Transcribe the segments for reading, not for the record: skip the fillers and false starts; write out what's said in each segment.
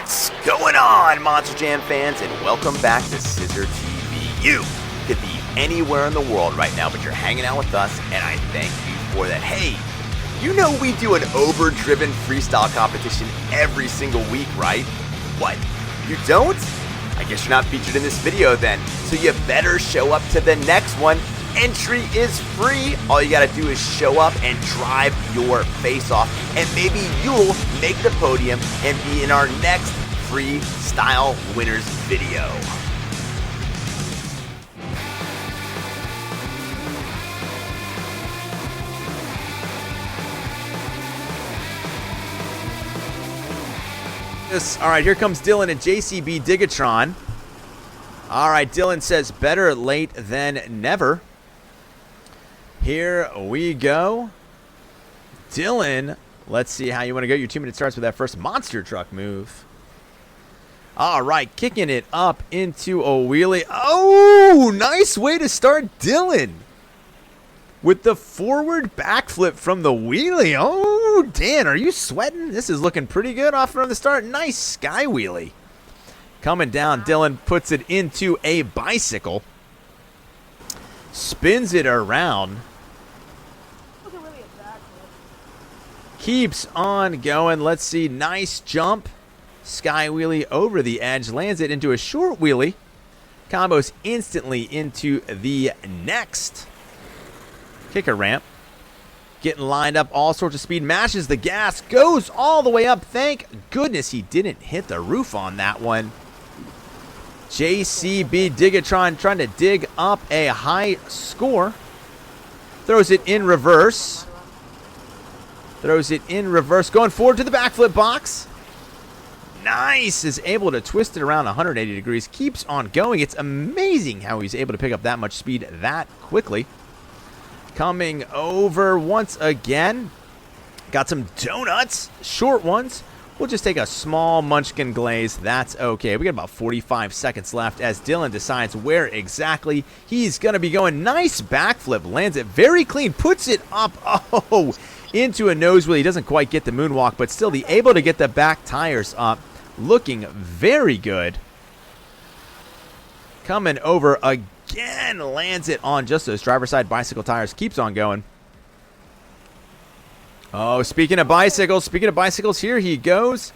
What's going on, Monster Jam fans, and welcome back to CISRtv. You could be anywhere in the world right now, but you're hanging out with us, and I thank you for that. Hey, you know we do an Overdriven freestyle competition every single week, right? What? You don't? I guess you're not featured in this video then, so you better show up to the next one. Entry is free. All you gotta do is show up and drive your face off, and maybe you'll make the podium and be in our next freestyle winners video. All right, here comes Dylan and JCB Digatron. All right, Dylan says better late than never. Here we go. Dylan, let's see how you want to go. Your 2 minute starts with that first monster truck move. All right, kicking it up into a wheelie. Oh, nice way to start Dylan. With the forward backflip from the wheelie. Oh, Dan, are you sweating? This is looking pretty good off from the start. Nice sky wheelie. Coming down, Dylan puts it into a bicycle. Spins it around. Keeps on going. Let's see. Nice jump. Sky wheelie over the edge. Lands it into a short wheelie. Combos instantly into the next kicker ramp. Getting lined up. All sorts of speed. Mashes the gas. Goes all the way up. Thank goodness he didn't hit the roof on that one. JCB Digatron trying to dig up a high score. Throws it in reverse. Throws it in reverse. Going forward to the backflip box. Nice. Is able to twist it around 180 degrees. Keeps on going. It's amazing how he's able to pick up that much speed that quickly. Coming over once again. Got some donuts. Short ones. We'll just take a small munchkin glaze. That's okay. We got about 45 seconds left as Dylan decides where exactly he's going to be going. Nice backflip. Lands it very clean. Puts it up. Oh, into a nose wheel. He doesn't quite get the moonwalk, but still able to get the back tires up. Looking very good. Coming over again. Lands it on just those driver's side bicycle tires. Keeps on going. Oh, speaking of bicycles, here he goes.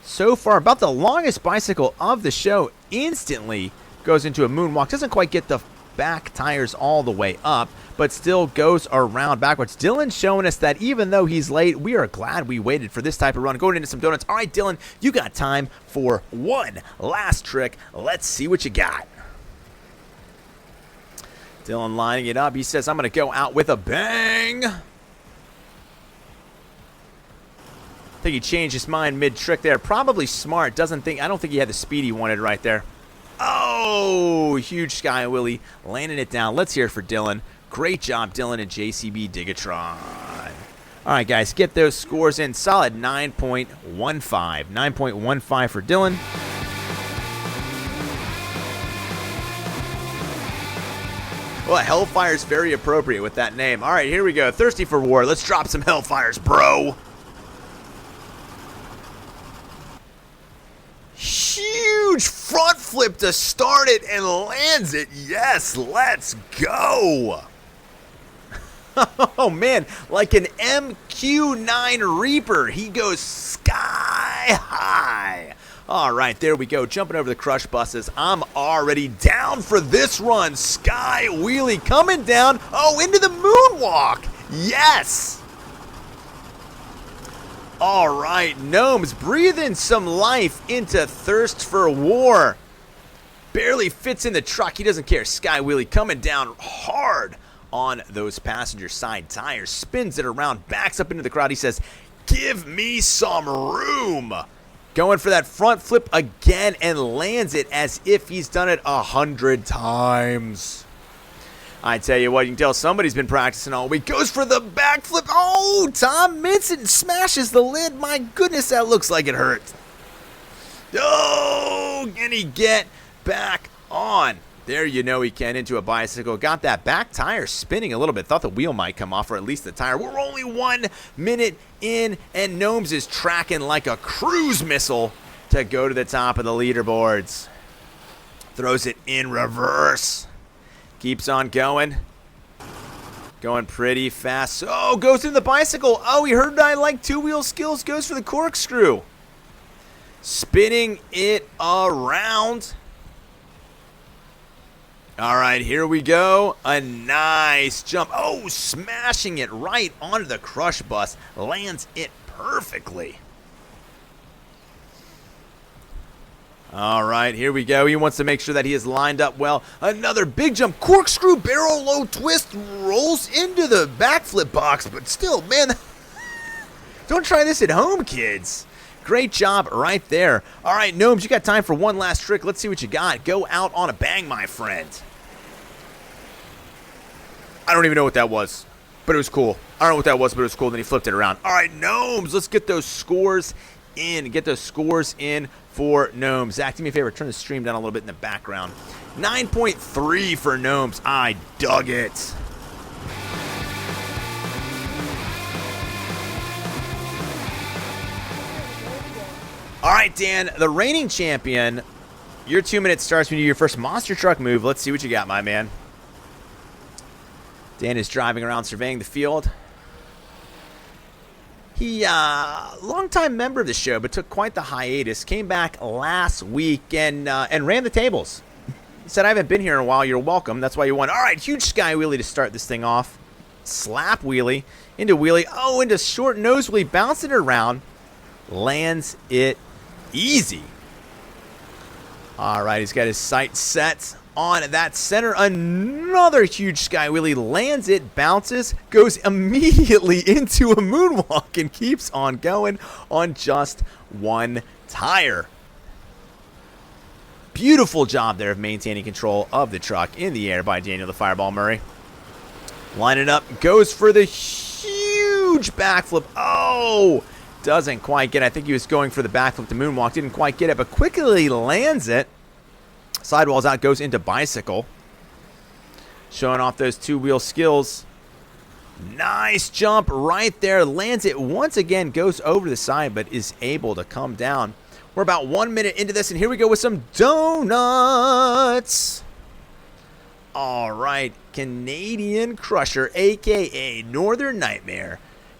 So far, about the longest bicycle of the show. Instantly goes into a moonwalk. Doesn't quite get the back tires all the way up, but still goes around backwards. Dylan showing us that even though he's late, we are glad we waited for this type of run. Going into some donuts. All right, Dylan, you got time for one last trick. Let's see what you got. Dylan lining it up. He says, I'm going to go out with a bang. I think he changed his mind mid-trick there. Probably smart. I don't think he had the speed he wanted right there. Oh, huge sky wheelie. Landing it down. Let's hear it for Dylan. Great job, Dylan and JCB Digatron. All right, guys, get those scores in. Solid 9.15. 9.15 for Dylan. Well, Hellfire's very appropriate with that name. All right, here we go. Thirsty for war. Let's drop some Hellfires, bro. Huge front flip to start it and lands it. Yes, let's go. Oh, man, like an MQ-9 Reaper. He goes sky high. All right, there we go. Jumping over the crush buses. I'm already down for this run. Sky wheelie coming down. Oh, into the moonwalk. Yes. All right, Gnomes breathing some life into Thirst for War. Barely fits in the truck. He doesn't care. Sky wheelie coming down hard on those passenger side tires. Spins it around, backs up into the crowd. He says, give me some room. Going for that front flip again and lands it as if he's done it 100 times. I tell you what, you can tell somebody's been practicing all week. Goes for the backflip. Oh, Tom Minson smashes the lid. My goodness, that looks like it hurt. Oh, can he get back on? There you know he can into a bicycle. Got that back tire spinning a little bit. Thought the wheel might come off, or at least the tire. We're only 1 minute in, and Gnomes is tracking like a cruise missile to go to the top of the leaderboards. Throws it in reverse. Keeps on going. Going pretty fast. Oh, goes in the bicycle. Oh, he heard I like two-wheel skills. Goes for the corkscrew. Spinning it around. All right, here we go. A nice jump. Oh, smashing it right onto the crush bus. Lands it perfectly. All right, here we go. He wants to make sure that he is lined up well. Another big jump. Corkscrew barrel low twist. Rolls into the backflip box, but still, man, don't try this at home, kids. Great job right there. All right, Gnomes, you got time for one last trick. Let's see what you got. Go out on a bang, my friend. I don't even know what that was, but it was cool. I don't know what that was, but it was cool. Then he flipped it around. All right, Gnomes, let's get those scores in. Get those scores in for Gnomes. Zach, do me a favor. Turn the stream down a little bit in the background. 9.3 for Gnomes. I dug it. All right, Dan, the reigning champion. Your 2 minutes starts when you do your first monster truck move. Let's see what you got, my man. Dan is driving around surveying the field. He, longtime member of the show, but took quite the hiatus. Came back last week and ran the tables. He said, I haven't been here in a while. You're welcome. That's why you won. All right, huge sky wheelie to start this thing off. Slap wheelie into wheelie. Oh, into short nose wheelie. Bouncing it around. Lands it easy. All right, he's got his sights set on that center. Another huge sky wheelie. Lands it, bounces, goes immediately into a moonwalk and keeps on going on just one tire. Beautiful job there of maintaining control of the truck in the air by Daniel the Fireball Murray. Line it up, goes for the huge backflip. Oh, doesn't quite get it. I think he was going for the backflip to moonwalk. Didn't quite get it, but quickly lands it. Sidewalls out, goes into bicycle. Showing off those two-wheel skills. Nice jump right there. Lands it once again, goes over the side, but is able to come down. We're about 1 minute into this, and here we go with some donuts. All right, Canadian Crusher, a.k.a. Northern Nightmare.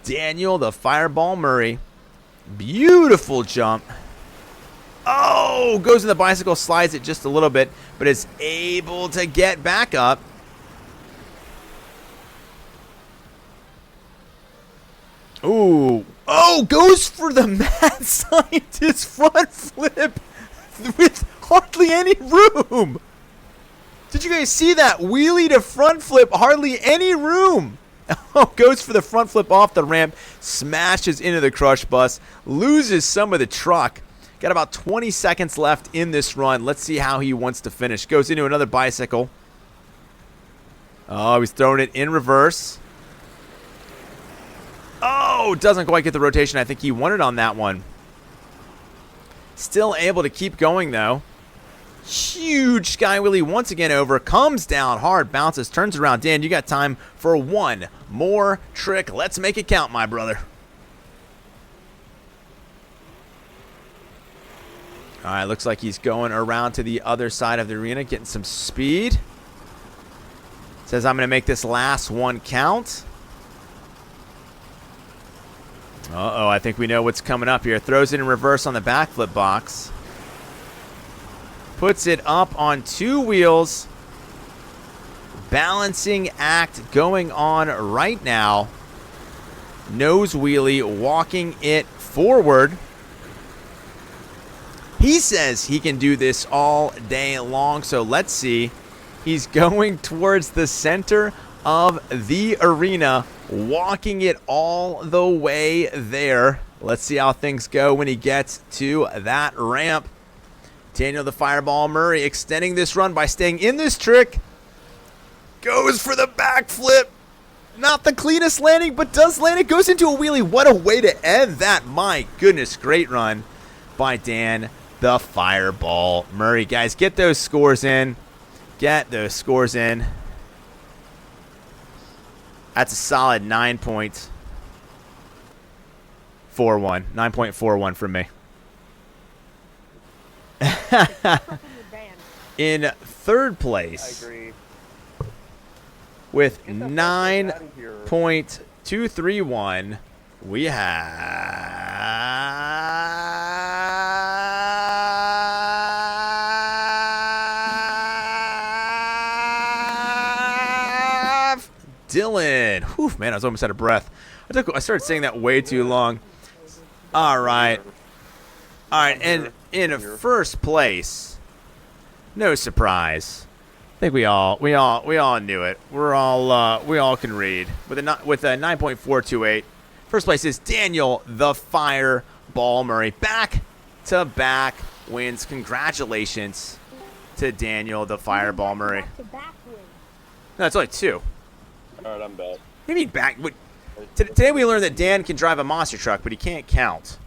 Daniel the Fireball Murray. Beautiful jump. Oh, goes in the bicycle, slides it just a little bit, but is able to get back up. Ooh. Oh, goes for the mad scientist front flip with hardly any room. Did you guys see that? Wheelie to front flip, hardly any room. Oh, goes for the front flip off the ramp, smashes into the crush bus, loses some of the truck. Got about 20 seconds left in this run. Let's see how he wants to finish. Goes into another bicycle. Oh, he's throwing it in reverse. Oh, doesn't quite get the rotation I think he wanted on that one. Still able to keep going, though. Huge sky wheelie once again over. Comes down hard, bounces, turns around. Dan, you got time for one more trick. Let's make it count, my brother. All right, looks like he's going around to the other side of the arena, getting some speed. Says, I'm going to make this last one count. Uh-oh, I think we know what's coming up here. Throws it in reverse on the backflip box. Puts it up on two wheels. Balancing act going on right now. Nose wheelie, walking it forward. He says he can do this all day long, so let's see. He's going towards the center of the arena, walking it all the way there. Let's see how things go when he gets to that ramp. Daniel the Fireball Murray extending this run by staying in this trick. Goes for the backflip. Not the cleanest landing, but does land it. Goes into a wheelie. What a way to end that. My goodness, great run by Dan the Fireball Murray. Guys, get those scores in. Get those scores in. That's a solid 9.41. 9.41 from me. In third place, I agree. with Get the fuck outta here. 9.231, we have Dylan. Whew, man, I was almost out of breath. I started saying that way too long. All right. And in first place, no surprise. I think we all knew it. We all can read with a 9.428. First place is Daniel the Fireball Murray. Back-to-back wins. Congratulations to Daniel the Fireball Murray. No, it's only 2. All right, I'm back. What do you mean back? Today we learned that Dan can drive a monster truck, but he can't count.